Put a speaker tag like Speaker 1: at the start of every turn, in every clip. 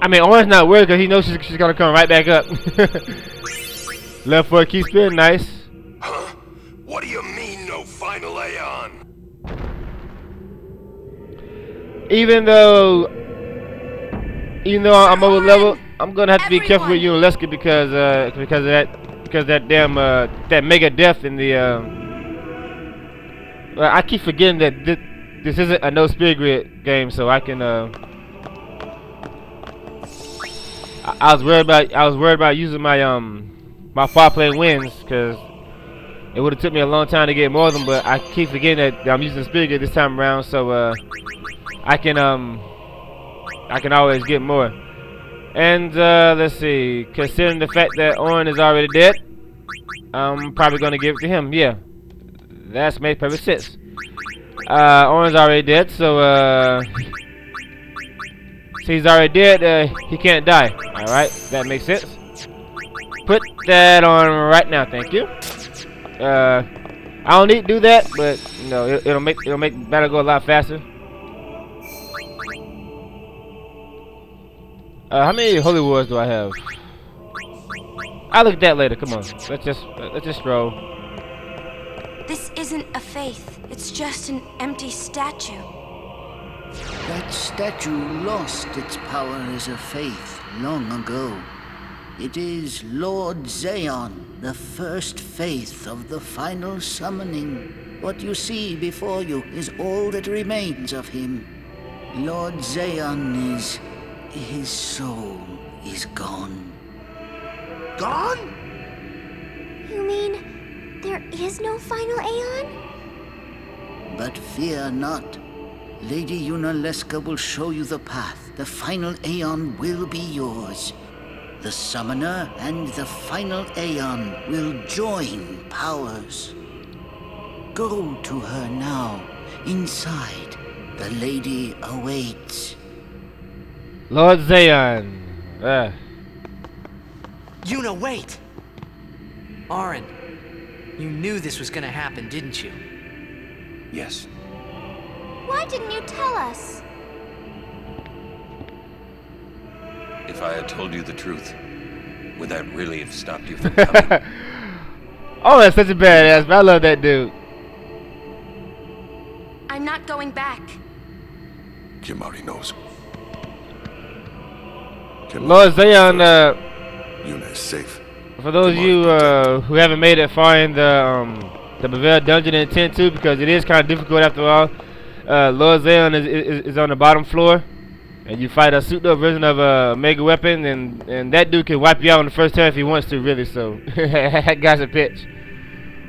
Speaker 1: I mean, Orange not worried because he knows she's gonna come right back up. Left foot keeps spinning, nice.
Speaker 2: Huh? What do you mean, no Final Aeon?
Speaker 1: Even though I'm over level, I'm gonna have to be careful with Yunalesca because of that damn that mega death in the well, I keep forgetting that this isn't a no spirit grid game, so I can I was worried about using my far plane wins because it would have took me a long time to get more of them, but I keep forgetting that I'm using spirit grid this time around, so I can always get more. And let's see, considering the fact that Orin is already dead, I'm probably gonna give it to him. Yeah, that's made perfect sense. Orin's already dead, so since he's already dead, he can't die. All right, that makes sense. Put that on right now, thank you. I don't need to do that, but you know it'll make battle go a lot faster. How many holy wars do I have? I'll look at that later. Come on, let's just stroll.
Speaker 3: This isn't a faith. It's just an empty statue.
Speaker 4: That statue lost its power as a faith long ago. It is Lord Zeon, the first faith of the final summoning. What you see before you is all that remains of him. Lord Zeon is... his soul is gone.
Speaker 2: Gone?
Speaker 3: You mean there is no Final Aeon?
Speaker 4: But fear not. Lady Yunalesca will show you the path. The Final Aeon will be yours. The Summoner and the Final Aeon will join powers. Go to her now. Inside, the lady awaits.
Speaker 1: Lord Zeon.
Speaker 5: Yuna, wait! Orin, you knew this was gonna happen, didn't you?
Speaker 2: Yes.
Speaker 3: Why didn't you tell us?
Speaker 2: If I had told you the truth, would that really have stopped you from coming?
Speaker 1: Oh, that's such a badass, but I love that dude.
Speaker 3: I'm not going back.
Speaker 2: Kim already knows.
Speaker 1: Lord Zeon,
Speaker 2: Yuna is safe.
Speaker 1: for those of you who haven't made it far in the Bavaria dungeon in 10-2, because it is kind of difficult after all, Lord Zeon is on the bottom floor, and you fight a souped up version of a mega weapon, and that dude can wipe you out on the first turn if he wants to, really. So that guy's a pitch.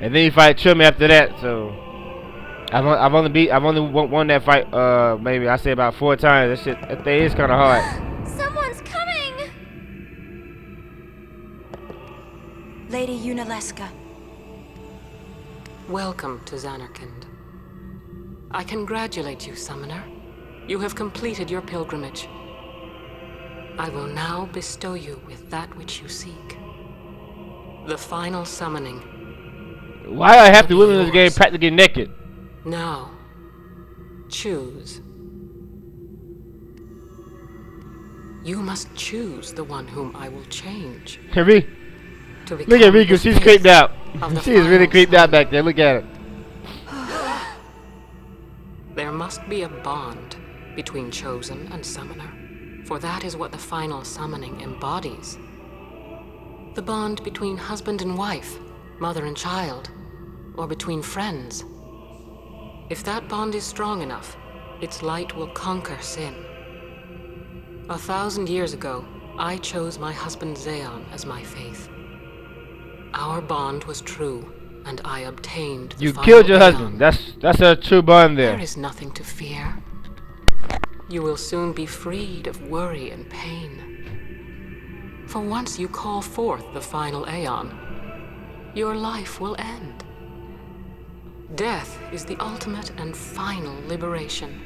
Speaker 1: And then you fight Trim after that. So I've only won that fight maybe I say about 4 times. That thing is kind of hard.
Speaker 3: Someone's coming! Lady Yunalesca.
Speaker 6: Welcome to Zanarkand. I congratulate you, Summoner. You have completed your pilgrimage. I will now bestow you with that which you seek. The final summoning.
Speaker 1: Why do I have to win in this game practically naked?
Speaker 6: Now, choose. You must choose the one whom I will change.
Speaker 1: Look
Speaker 6: To
Speaker 1: at
Speaker 6: become
Speaker 1: Riku,
Speaker 6: the
Speaker 1: she's
Speaker 6: face
Speaker 1: creeped out.
Speaker 6: of the
Speaker 1: She is really
Speaker 6: final
Speaker 1: creeped out
Speaker 6: summoning.
Speaker 1: back there. Look at her.
Speaker 6: There must be a bond between Chosen and Summoner, for that is what the final summoning embodies. The bond between husband and wife, mother and child, or between friends. If that bond is strong enough, its light will conquer sin. 1,000 years ago, I chose my husband Zeon as my faith. Our bond was true, and I obtained the
Speaker 1: You
Speaker 6: final
Speaker 1: killed your
Speaker 6: Aeon.
Speaker 1: husband. That's a true bond there.
Speaker 6: There is nothing to fear. You will soon be freed of worry and pain. For once you call forth the final Aeon, your life will end. Death is the ultimate and final liberation.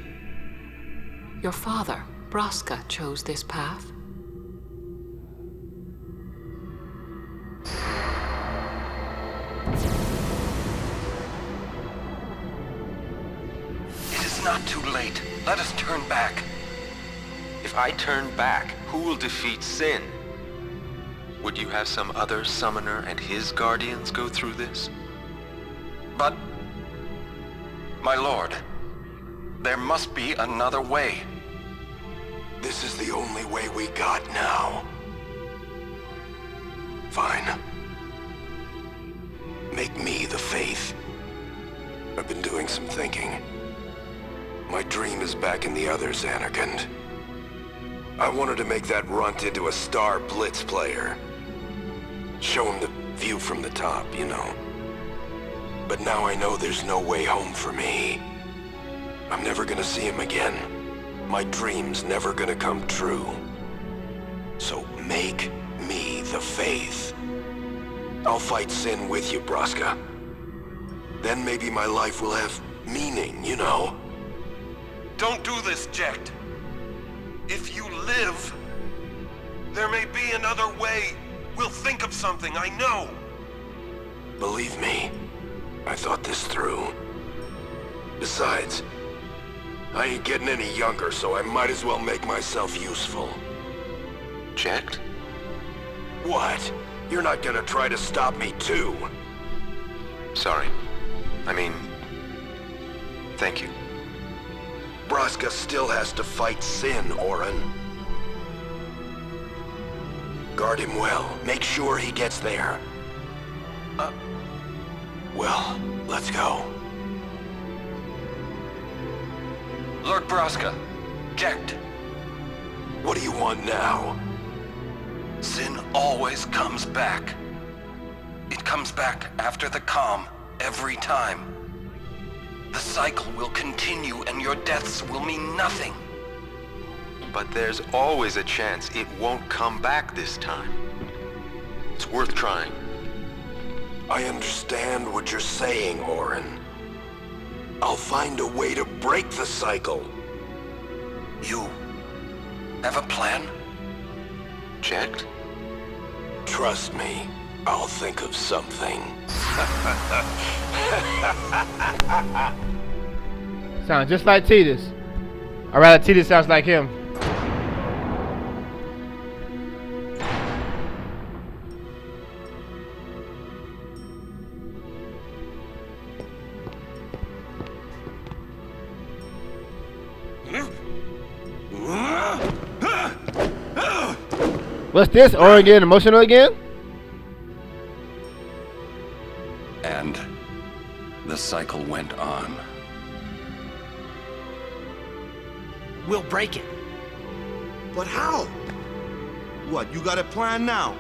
Speaker 6: Your father, Braska, chose this path.
Speaker 2: It is not too late. Let us turn back.
Speaker 7: If I turn back, who will defeat Sin? Would you have some other summoner and his guardians go through this?
Speaker 2: But, my lord, there must be another way.
Speaker 8: This is the only way we got now. Fine. Make me the Faith. I've been doing some thinking. My dream is back in the other Xanarkand. I wanted to make that runt into a star blitz player. Show him the view from the top, you know. But now I know there's no way home for me. I'm never gonna see him again. My dream's never gonna come true. So make me the Faith. I'll fight Sin with you, Braska. Then maybe my life will have meaning, you know?
Speaker 2: Don't do this, Jecht. If you live, there may be another way. We'll think of something, I know.
Speaker 8: Believe me, I thought this through. Besides, I ain't getting any younger, so I might as well make myself useful.
Speaker 7: Jecht?
Speaker 8: What? You're not gonna try to stop me too?
Speaker 7: Sorry. I mean, thank you.
Speaker 8: Braska still has to fight Sin, Orin. Guard him well. Make sure he gets there. Well, let's go.
Speaker 2: Lord Braska, Jecht.
Speaker 8: What do you want now?
Speaker 2: Sin always comes back. It comes back after the calm, every time. The cycle will continue and your deaths will mean nothing.
Speaker 7: But there's always a chance it won't come back this time. It's worth trying.
Speaker 8: I understand what you're saying, Orin. I'll find a way to break the cycle.
Speaker 2: You have a plan?
Speaker 7: Jecht?
Speaker 8: Trust me, I'll think of something.
Speaker 1: Sounds just like Titus. Or rather, Titus sounds like him. What's this? Orin getting emotional again?
Speaker 2: And the cycle went on.
Speaker 5: We'll break it.
Speaker 9: But how? What, you got a plan now?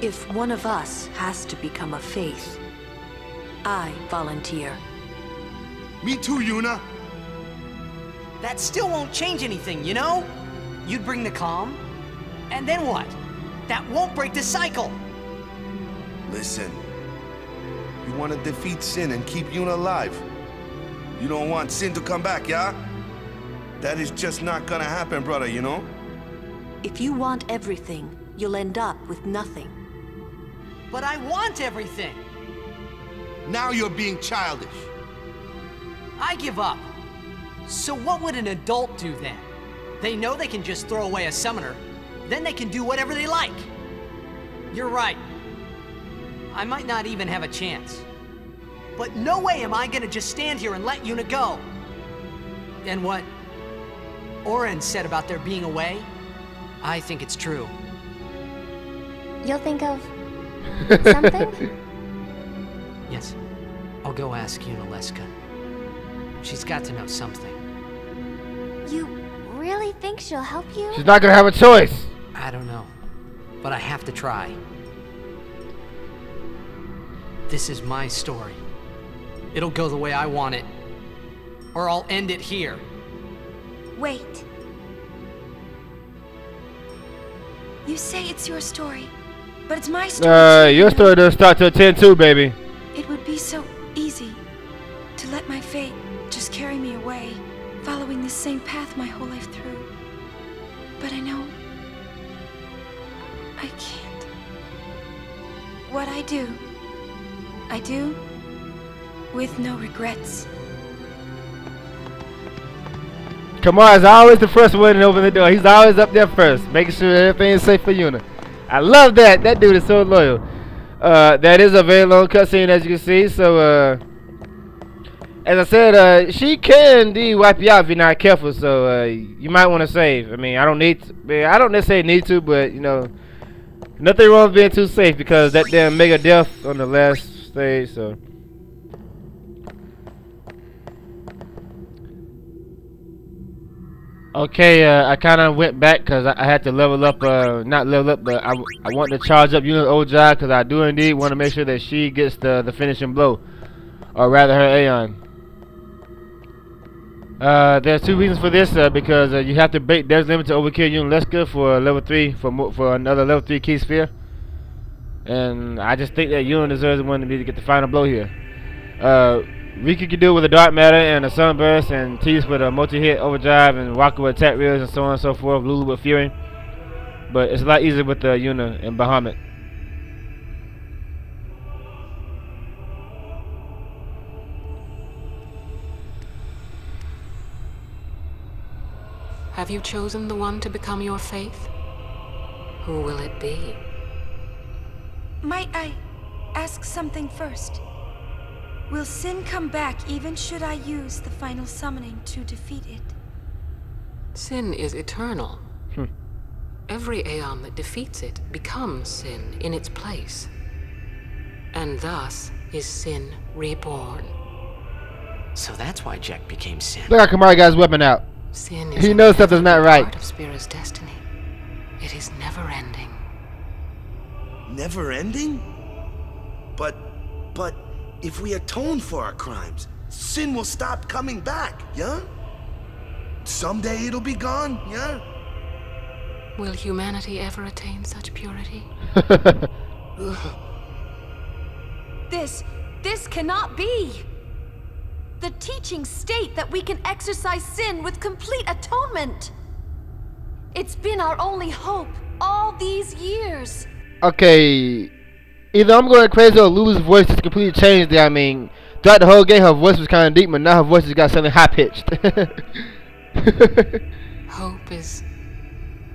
Speaker 10: If one of us has to become a Faith, I volunteer.
Speaker 9: Me too, Yuna.
Speaker 5: That still won't change anything, you know? You'd bring the calm, and then what? That won't break the cycle!
Speaker 9: Listen. You want to defeat Sin and keep Yuna alive. You don't want Sin to come back, yeah? That is just not gonna happen, brother, you know?
Speaker 10: If you want everything, you'll end up with nothing.
Speaker 5: But I want everything!
Speaker 9: Now you're being childish.
Speaker 5: I give up. So what would an adult do then? They know they can just throw away a summoner, then they can do whatever they like. You're right. I might not even have a chance. But no way am I gonna just stand here and let Yuna go. And what Orin said about there being a way, I think it's true.
Speaker 11: You'll think of something?
Speaker 5: Yes. I'll go ask Yunalesca. She's got to know something.
Speaker 11: You really think she'll help you?
Speaker 1: She's not gonna have a choice.
Speaker 5: I don't know. But I have to try. This is my story. It'll go the way I want it. Or I'll end it here.
Speaker 3: Wait. You say it's your story, but it's my story.
Speaker 1: Your story doesn't start till 10 too, baby.
Speaker 3: It would be so easy to let my fate just carry me away, following the same path my whole life through. But I know I can't. What I do with no regrets.
Speaker 1: Kamar is always the first one to open the door. He's always up there first, making sure everything is safe for Yuna. I love that. That dude is so loyal. That is a very long cutscene, as you can see. So, as I said, she can indeed wipe you out if you're not careful. So, you might want to save. I mean, I don't necessarily need to, but you know, nothing wrong with being too safe because that damn mega death on the last stage. So. Okay, I kind of went back because I had to level up, not level up, but I want to charge up Yuna's old job because I do indeed want to make sure that she gets the finishing blow, or rather her Aeon. There's two reasons for this, because you have to break Death's limit to overkill Yunalesca for level 3, for another level 3 key sphere. And I just think that Yuna deserves the one to get the final blow here. Riki can do it with a dark matter and a sunburst, and Tease with a multi-hit overdrive, and Waka with attack reels and so on and so forth. Lulu with fury, but it's a lot easier with Yuna and Bahamut.
Speaker 6: Have you chosen the one to become your faith? Who will it be?
Speaker 3: Might I ask something first? Will sin come back even should I use the final summoning to defeat it?
Speaker 6: Sin is eternal. Every Aeon that defeats it becomes sin in its place. And thus is sin reborn.
Speaker 5: So that's why Jack became Sin.
Speaker 1: Look how Kamari got his weapon out.
Speaker 6: Sin is
Speaker 1: he knows something's not right.
Speaker 6: Part of Spira's destiny. It is never ending.
Speaker 9: Never ending? But if we atone for our crimes, sin will stop coming back, yeah? Someday it'll be gone, yeah?
Speaker 6: Will humanity ever attain such purity?
Speaker 10: This cannot be! The teachings state that we can exercise sin with complete atonement! It's been our only hope all these years!
Speaker 1: Okay, either I'm going crazy or Lulu's voice just completely changed there. I mean, throughout the whole game her voice was kind of deep, but now her voice has got something high-pitched.
Speaker 6: Hope is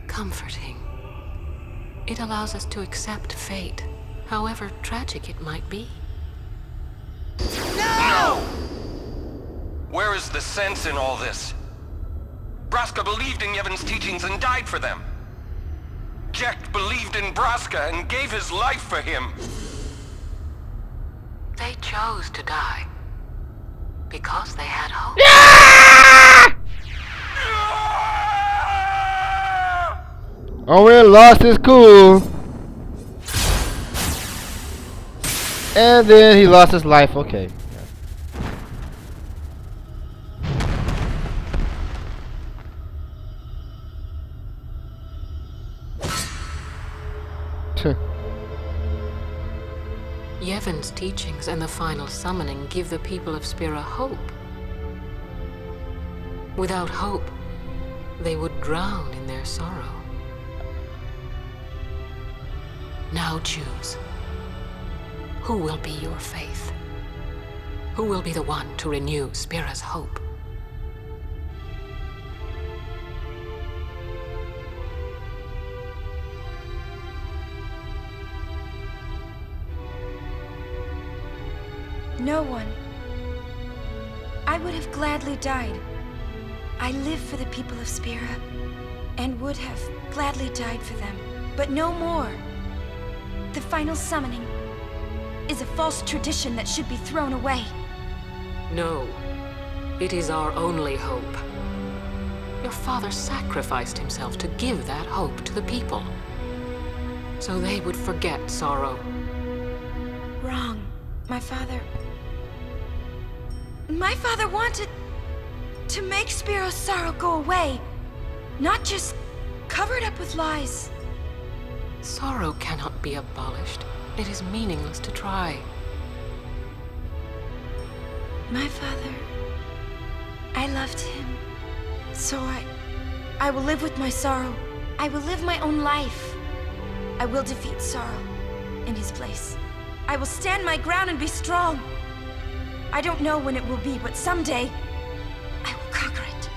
Speaker 6: comforting. It allows us to accept fate, however tragic it might be.
Speaker 2: No! Where is the sense in all this? Braska believed in Yevon's teachings and died for them. Jack believed in Braska and gave his life for him.
Speaker 6: They chose to die because they had hope.
Speaker 1: Owen lost his cool, and then he lost his life. Okay.
Speaker 6: Yevon's teachings and the final summoning give the people of Spira hope. Without hope, they would drown in their sorrow. Now choose. Who will be your faith? Who will be the one to renew Spira's hope?
Speaker 3: No one. I would have gladly died. I live for the people of Spira, and would have gladly died for them, but no more. The final summoning is a false tradition that should be thrown away.
Speaker 6: No, it is our only hope. Your father sacrificed himself to give that hope to the people, so they would forget sorrow.
Speaker 3: Wrong. My father wanted to make Spiro's sorrow go away, not just cover it up with lies.
Speaker 6: Sorrow cannot be abolished. It is meaningless to try.
Speaker 3: My father, I loved him. So I will live with my sorrow. I will live my own life. I will defeat sorrow in his place. I will stand my ground and be strong. I don't know when it will be, but someday I will conquer it.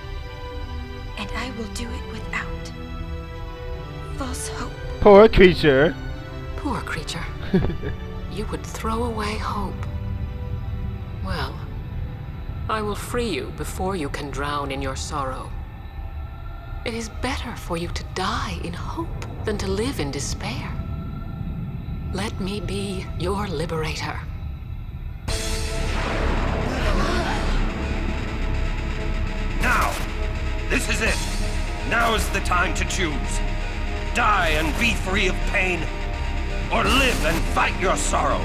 Speaker 3: will do it without false hope.
Speaker 1: Poor creature.
Speaker 6: Poor creature. You would throw away hope. Well, I will free you before you can drown in your sorrow. It is better for you to die in hope than to live in despair. Let me be your liberator.
Speaker 2: Now! This is it! Now is the time to choose. Die and be free of pain, or live and fight your sorrow.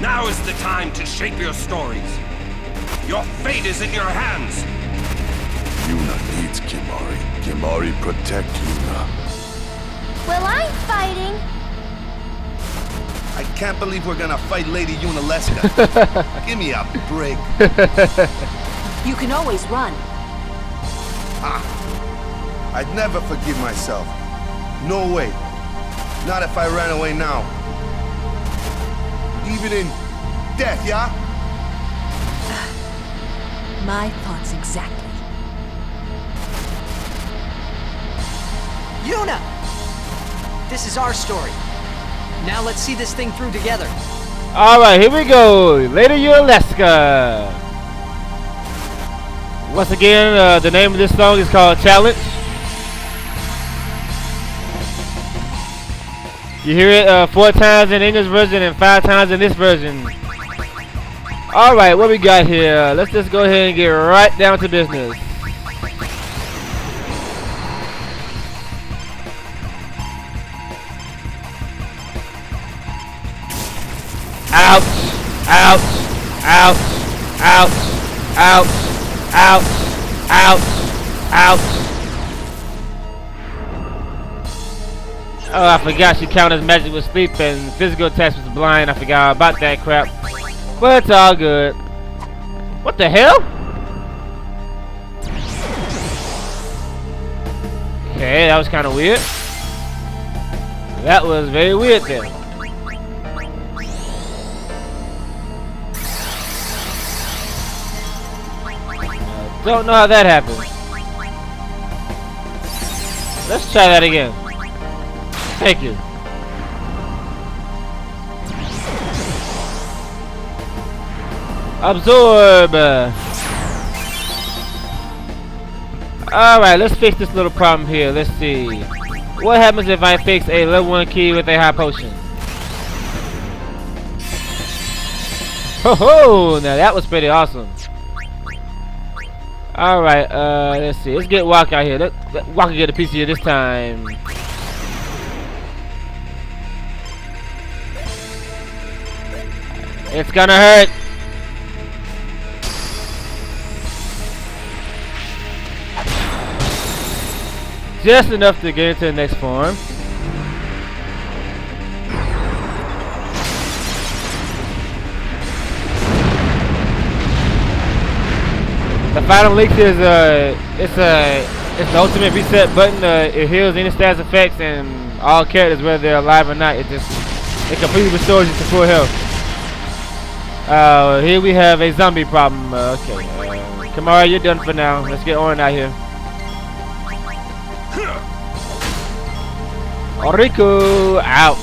Speaker 2: Now is the time to shape your stories. Your fate is in your hands.
Speaker 8: Yuna needs Kimahri. Kimahri protect Yuna.
Speaker 11: Well, I'm fighting.
Speaker 9: I can't believe we're gonna fight Lady Yunalesca. Give me a break.
Speaker 10: You can always run.
Speaker 9: I'd never forgive myself. No way. Not if I ran away now. Even in death, yeah?
Speaker 10: My thoughts exactly.
Speaker 5: Yuna! This is our story. Now let's see this thing through together.
Speaker 1: Alright, here we go. Lady Yunalesca. Once again, the name of this song is called Challenge. You hear it 4 times in the English version and 5 times in this version. Alright, what we got here? Let's just go ahead and get right down to business. Ouch! Ouch! Ouch! Ouch! Ouch! Ouch! Ouch! Ouch! Oh, I forgot she counted as magic with sleep and physical attacks was blind. I forgot about that crap. But it's all good. What the hell? Okay, that was kind of weird. That was very weird then. Don't know how that happened. Let's try that again. Thank you. Absorb. Alright, let's fix this little problem here. Let's see. What happens if I fix a level 1 key with a high potion? Ho ho! Now that was pretty awesome. Alright, let's see. Let's get Walker out here. Let Walker get a piece of you this time. It's gonna hurt. Just enough to get into the next form. The final leak is it's the ultimate reset button. It heals any stats effects and all characters whether they're alive or not. It completely restores you to full health. Here we have a zombie problem. Okay, Kimahri, you're done for now. Let's get Orin out here. Oriku, ouch.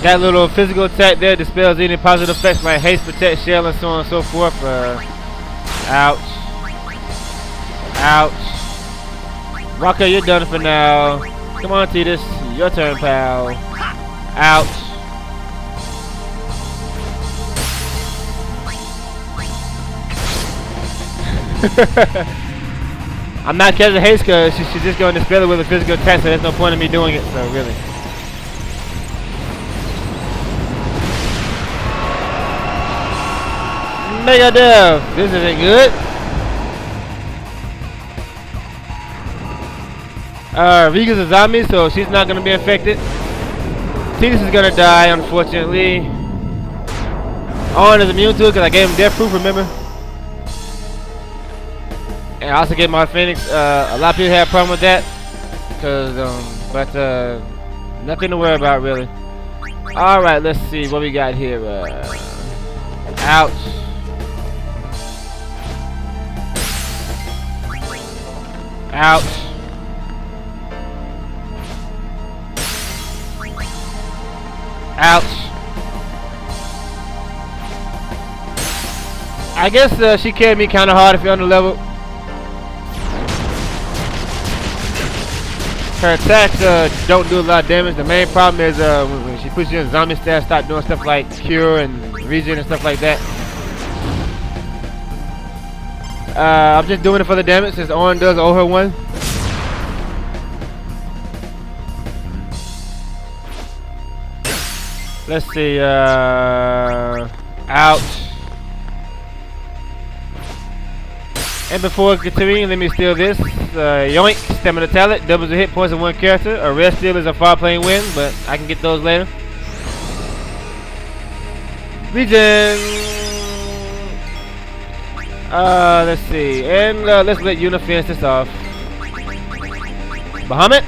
Speaker 1: That little physical attack there dispels any positive effects like haste, protect, shell, and so on and so forth. Ouch. Ouch. Walker, you're done for now. Come on, Titus. Your turn, pal. Ouch. I'm not catching haste because she's just going to dispel it with a physical attack, so there's no point in me doing it, so really. Mega Dev, this isn't good. Riga's a zombie, so she's not gonna be infected. Titus is gonna die, unfortunately. Owen is immune to it because I gave him death proof, remember? And I also gave my Phoenix. A lot of people have a problem with that, but nothing to worry about really. All right, let's see what we got here. Ouch. Ouch. Ouch. I guess she carried me kind of hard if you're under level. Her attacks don't do a lot of damage. The main problem is when she puts you in zombie stats, start doing stuff like cure and regen and stuff like that. I'm just doing it for the damage since Orin does owe her one. Let's see, ouch. And before continuing, let me steal this. Yoink, stamina talent, doubles the hit points of one character. A rest steal is a far playing win, but I can get those later. Regen. Let's see, and let's let Yuna finish this off. Bahamut.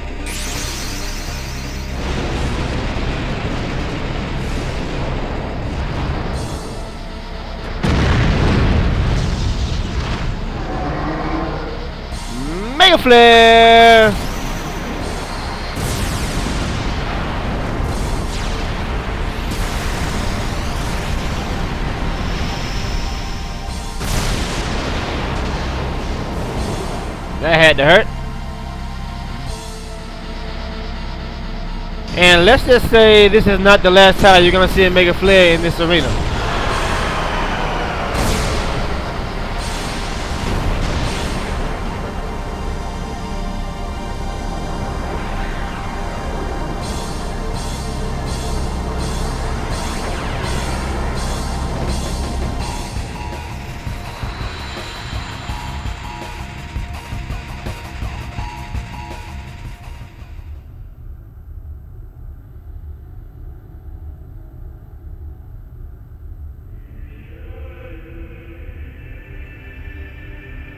Speaker 1: Mega Flare! That had to hurt. And let's just say this is not the last time you're gonna see a Mega Flare in this arena.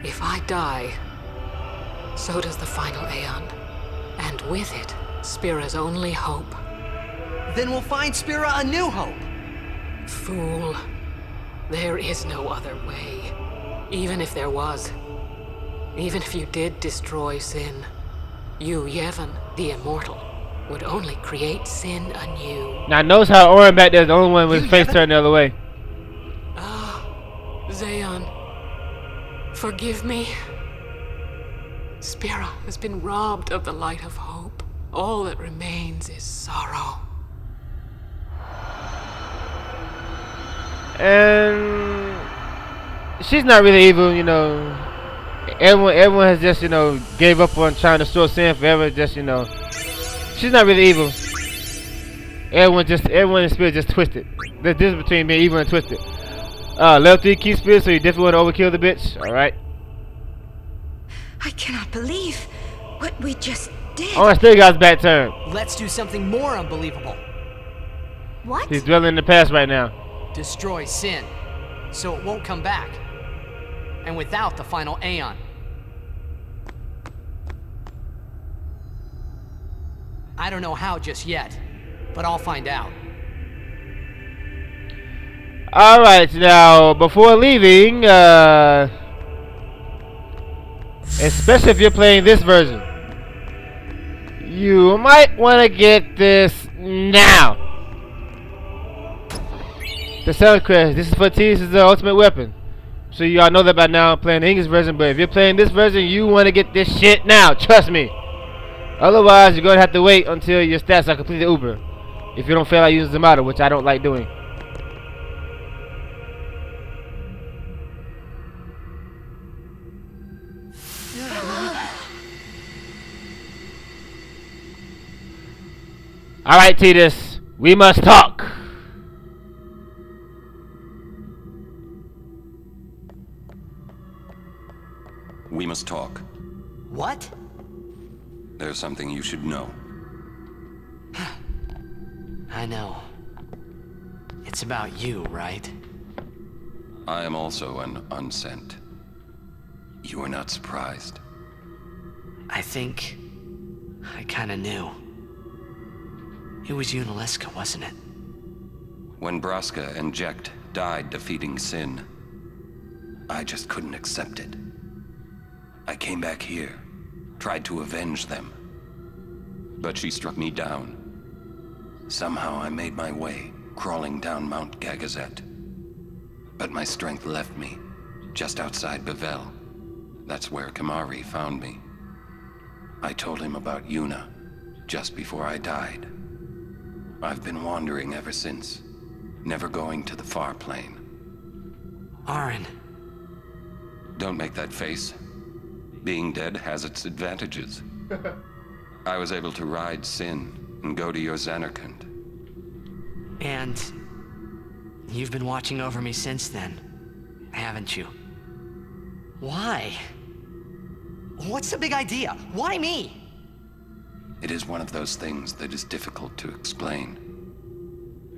Speaker 6: If I die, so does the Final Aeon. And with it, Spira's only hope.
Speaker 5: Then we'll find Spira a new hope.
Speaker 6: Fool. There is no other way. Even if there was. Even if you did destroy Sin, you, Yevon, the Immortal, would only create Sin anew.
Speaker 1: Now notice how Orin back there is the only one with his face turned the other way.
Speaker 6: Ah, Zayon. Forgive me. Spira has been robbed of the light of hope. All that remains is sorrow.
Speaker 1: And she's not really evil, you know. Everyone has just, you know, gave up on trying to restore Sin forever. Just, you know, she's not really evil. Everyone in Spirit just twisted. The difference between being evil and twisted. Level 3 key Spirit, so you definitely want to overkill the bitch. Alright.
Speaker 3: I cannot believe what we just did.
Speaker 1: Oh, I still got his back turn.
Speaker 5: Let's do something more unbelievable.
Speaker 11: What?
Speaker 1: He's dwelling in the past right now.
Speaker 5: Destroy Sin, so it won't come back. And without the Final Aeon. I don't know how just yet, but I'll find out.
Speaker 1: Alright, now, before leaving, especially if you're playing this version, you might want to get this now. The Sun Crest, this is for T.'s ultimate weapon. So you all know that by now. I'm playing the English version, but if you're playing this version, you want to get this shit now, trust me. Otherwise, you're going to have to wait until your stats are completely uber. If you don't feel like using Zamada, which I don't like doing. Alright, Titus, we must talk.
Speaker 2: We must talk.
Speaker 5: What?
Speaker 2: There's something you should know.
Speaker 5: I know. It's about you, right?
Speaker 2: I am also an unsent. You are not surprised.
Speaker 5: I think I kinda knew. It was Yunalesca, wasn't it?
Speaker 2: When Braska and Jekt died defeating Sin, I just couldn't accept it. I came back here, tried to avenge them. But she struck me down. Somehow I made my way, crawling down Mount Gagazet. But my strength left me, just outside Bevel. That's where Kamari found me. I told him about Yuna, just before I died. I've been wandering ever since, never going to the far plane.
Speaker 5: Aaron.
Speaker 2: Don't make that face. Being dead has its advantages. I was able to ride Sin and go to your Xanarkand.
Speaker 5: And you've been watching over me since then, haven't you? Why? What's the big idea? Why me?
Speaker 2: It is one of those things that is difficult to explain.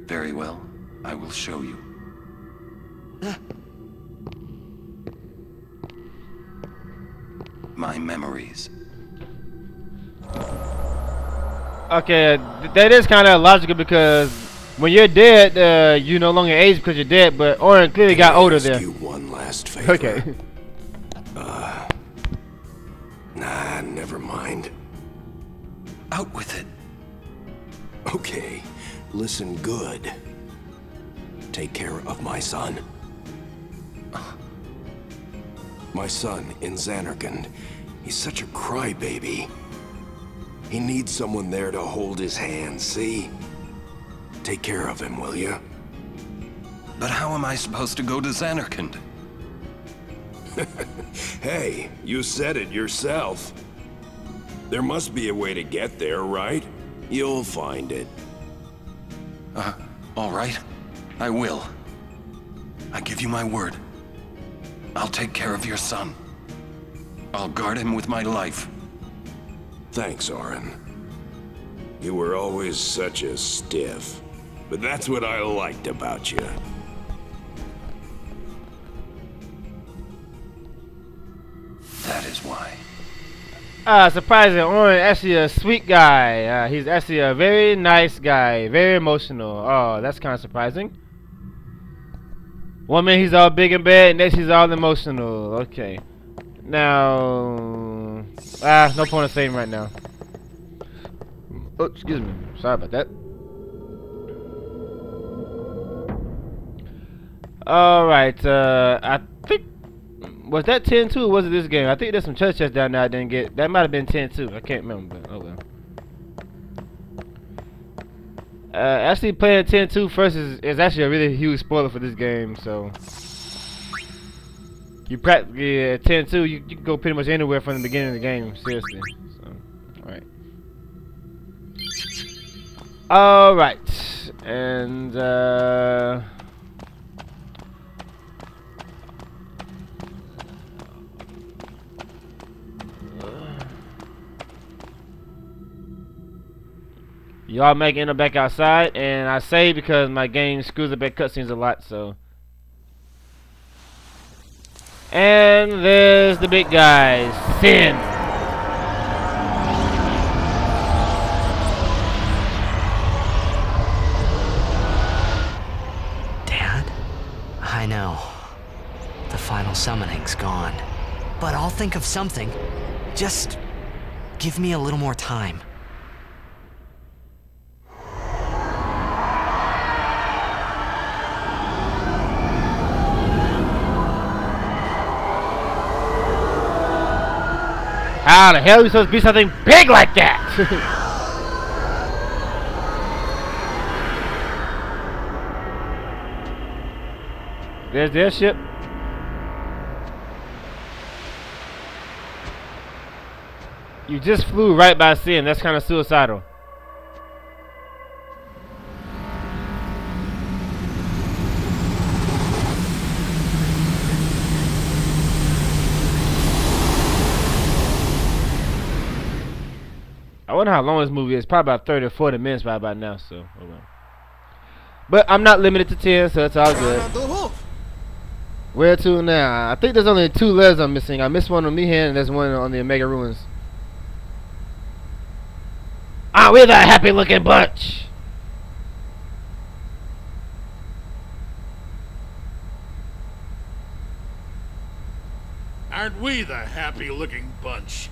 Speaker 2: Very well, I will show you. My memories.
Speaker 1: Okay, that is kind of logical because when you're dead, you no longer age because you're dead. But Orin clearly got older there.
Speaker 8: You one last favor.
Speaker 1: Okay.
Speaker 8: Nah, never mind.
Speaker 2: Out with it.
Speaker 8: Okay, listen good. Take care of my son. My son in Xanarkand. He's such a crybaby. He needs someone there to hold his hand, see? Take care of him, will you?
Speaker 2: But how am I supposed to go to Xanarkand?
Speaker 8: Hey, you said it yourself. There must be a way to get there, right? You'll find it.
Speaker 2: All right. I will. I give you my word. I'll take care of your son. I'll guard him with my life.
Speaker 8: Thanks, Orin. You were always such a stiff. But that's what I liked about you.
Speaker 2: That is why.
Speaker 1: Surprising, Orin actually a sweet guy. He's actually a very nice guy, very emotional. Oh, that's kind of surprising. One minute he's all big and bad, next he's all emotional. Okay. Now, no point in saying right now. Oh, excuse me. Sorry about that. Alright, I think, was that 10-2 or was it this game? I think there's some church chests down there I didn't get. That might have been 10-2. I can't remember, but oh well. Actually playing 10-2 first is actually a really huge spoiler for this game, so. You practically at 10-2, you can go pretty much anywhere from the beginning of the game, seriously. So, alright. And y'all make end up back outside, and I say because my game screws up at cutscenes a lot, so. And there's the big guy, Sin.
Speaker 5: Dad? I know. The final summoning's gone. But I'll think of something. Just give me a little more time.
Speaker 1: How the hell are you supposed to be something big like that? There's their ship. You just flew right by Sin. That's kind of suicidal. I wonder how long this movie is. Probably about 30 or 40 minutes by about now, so oh well. But I'm not limited to 10, so that's all good. Where to now? I think there's only 2 letters I'm missing. I missed one on Mihan and there's one on the Omega Ruins. Ah, we're the happy looking bunch!
Speaker 12: Aren't we the happy looking bunch?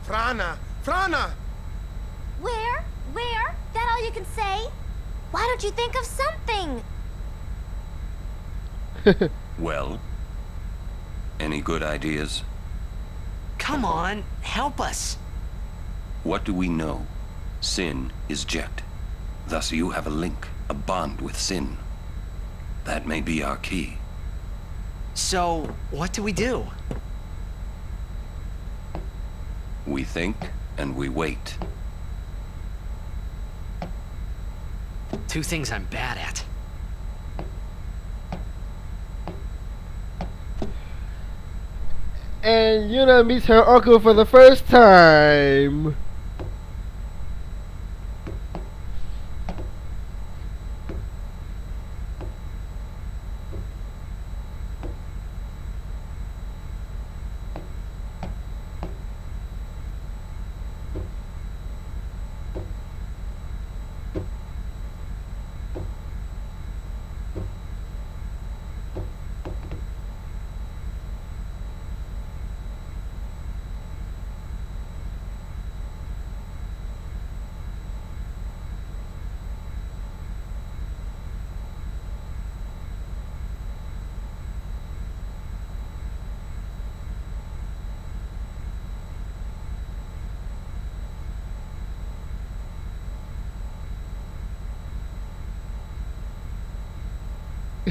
Speaker 9: Frana! Frana!
Speaker 11: Where? Where? That all you can say? Why don't you think of something?
Speaker 2: Well, any good ideas?
Speaker 5: Come on, help us.
Speaker 2: What do we know? Sin is Jet. Thus you have a link, a bond with Sin. That may be our key.
Speaker 5: So, what do we do?
Speaker 2: We think and we wait.
Speaker 5: Two things I'm bad at.
Speaker 1: And Yuna meets her uncle for the first time.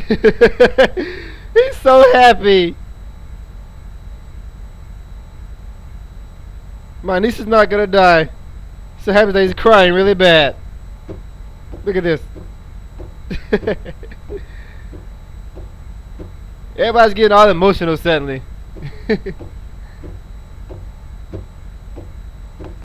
Speaker 1: He's so happy. My niece is not gonna die. So happy that he's crying really bad. Look at this. Everybody's getting all emotional suddenly.